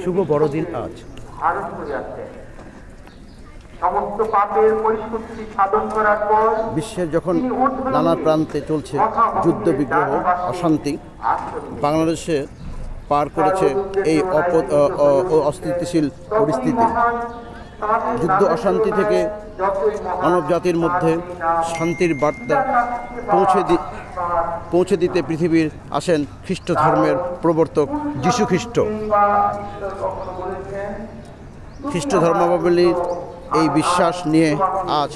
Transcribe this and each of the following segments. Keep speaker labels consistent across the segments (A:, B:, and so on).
A: শুভ বড়দিন আজ।
B: সমস্ত পাপের পরিশুদ্ধি সাধন করার পর
A: বিশ্বের যখন নানা প্রান্তে চলছে যুদ্ধ বিগ্রহ অশান্তি, বাংলাদেশে পার করেছে এই অস্থিতিশীল পরিস্থিতি। যুদ্ধ অশান্তি থেকে মানব জাতির মধ্যে শান্তির বার্তা পৌঁছে দিতে পৃথিবীর আসেন খ্রিস্ট ধর্মের প্রবর্তক যীশু খ্রিস্ট। খ্রিস্ট ধর্মাবলম্বীর এই বিশ্বাস নিয়ে আজ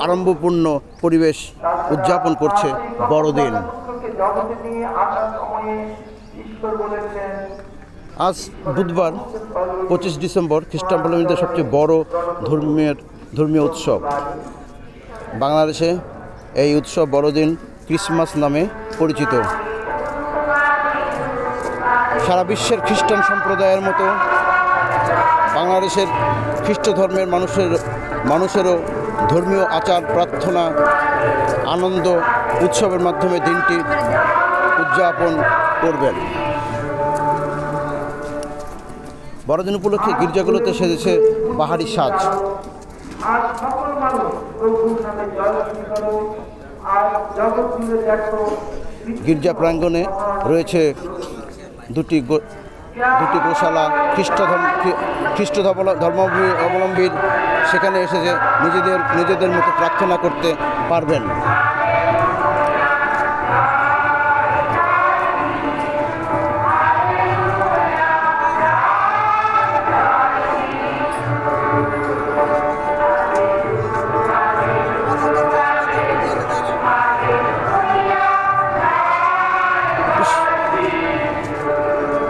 A: আড়ম্বরপূর্ণ পরিবেশ উদযাপন করছে বড়দিন। আজ বুধবার 25 ডিসেম্বর খ্রিস্টানদের সবচেয়ে বড় ধর্মীয় উৎসব। বাংলাদেশে এই উৎসব বড়দিন ক্রিসমাস নামে পরিচিত। সারা বিশ্বের খ্রিস্টান সম্প্রদায়ের মতো বাংলাদেশের খ্রিস্ট ধর্মের মানুষেরও ধর্মীয় আচার, প্রার্থনা, আনন্দ উৎসবের মাধ্যমে দিনটি উদযাপন করবেন। বড়দিন উপলক্ষে গির্জাগুলোতে সেজেছে বাহারি সাজ। গির্জা প্রাঙ্গণে রয়েছে দুটি গোশালা। খ্রিস্ট ধর্মাবলম্বীর সেখানে এসে নিজেদের মতো প্রার্থনা করতে পারবেন।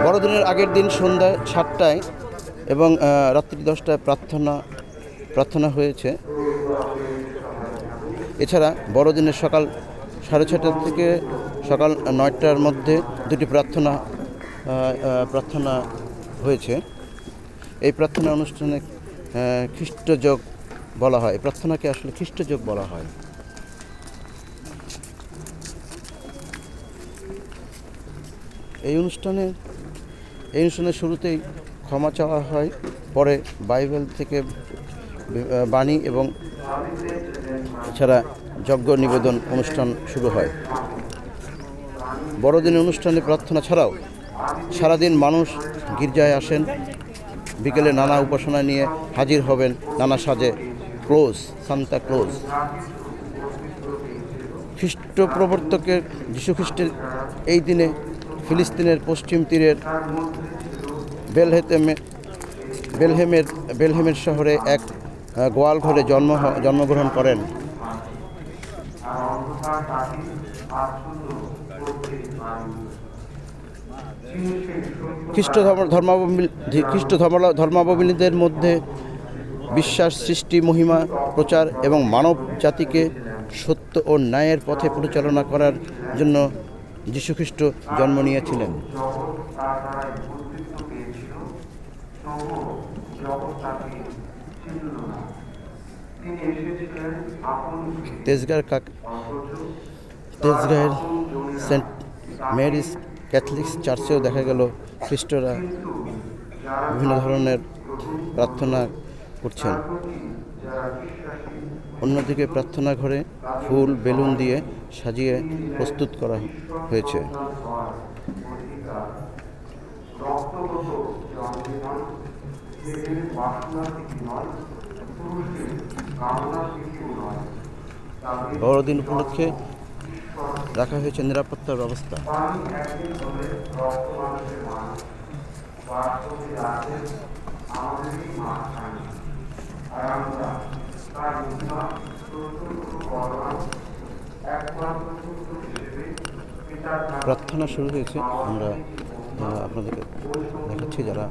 A: বড়দিনের আগের দিন সন্ধ্যায় 7টায় এবং রাত্রি 10টায় প্রার্থনা হয়েছে। এছাড়া বড়দিনের সকাল 6:30 থেকে সকাল 9টার মধ্যে দুটি প্রার্থনা হয়েছে। এই প্রার্থনা অনুষ্ঠানে খ্রিস্টযোগ বলা হয়। এই প্রার্থনাকে আসলে খ্রিস্টযোগ বলা হয়। এই অনুষ্ঠানের শুরুতেই ক্ষমা চাওয়া হয়, পরে বাইবেল থেকে বাণী এবং এছাড়া যজ্ঞ নিবেদন অনুষ্ঠান শুরু হয়। বড়দিনের অনুষ্ঠানে প্রার্থনা ছাড়াও সারাদিন মানুষ গির্জায় আসেন। বিকেলে নানা উপাসনা নিয়ে হাজির হবেন নানা সাজে সান্তা ক্লজ। খ্রিস্ট প্রবর্তকের যীশু খ্রিস্টের এই দিনে ফিলিস্তিনের পশ্চিম তীরের বেলহেমের শহরে এক গোয়াল ঘরে জন্মগ্রহণ করেন। খ্রিস্ট ধর্মাবলম্বীদের মধ্যে বিশ্বাস, সৃষ্টি, মহিমা প্রচার এবং মানব জাতিকে সত্য ও ন্যায়ের পথে পরিচালনা করার জন্য যীশুখ্রিস্ট জন্ম নিয়েছিলেন। তেজগাঁয়ের সেন্ট মেরিজ ক্যাথলিক চার্চেও দেখা গেল খ্রিস্টরা বিভিন্ন ধরনের প্রার্থনা করছেন। অন্যদিকে প্রার্থনা ঘরে ফুল, বেলুন দিয়ে সাজিয়ে প্রস্তুত করা হয়েছে। বড়দিন উপলক্ষে রাখা হয়েছে নিরাপত্তার ব্যবস্থা। প্রার্থনা শুরু হয়েছে। আমরা আপনাদেরকে দেখাচ্ছি যারা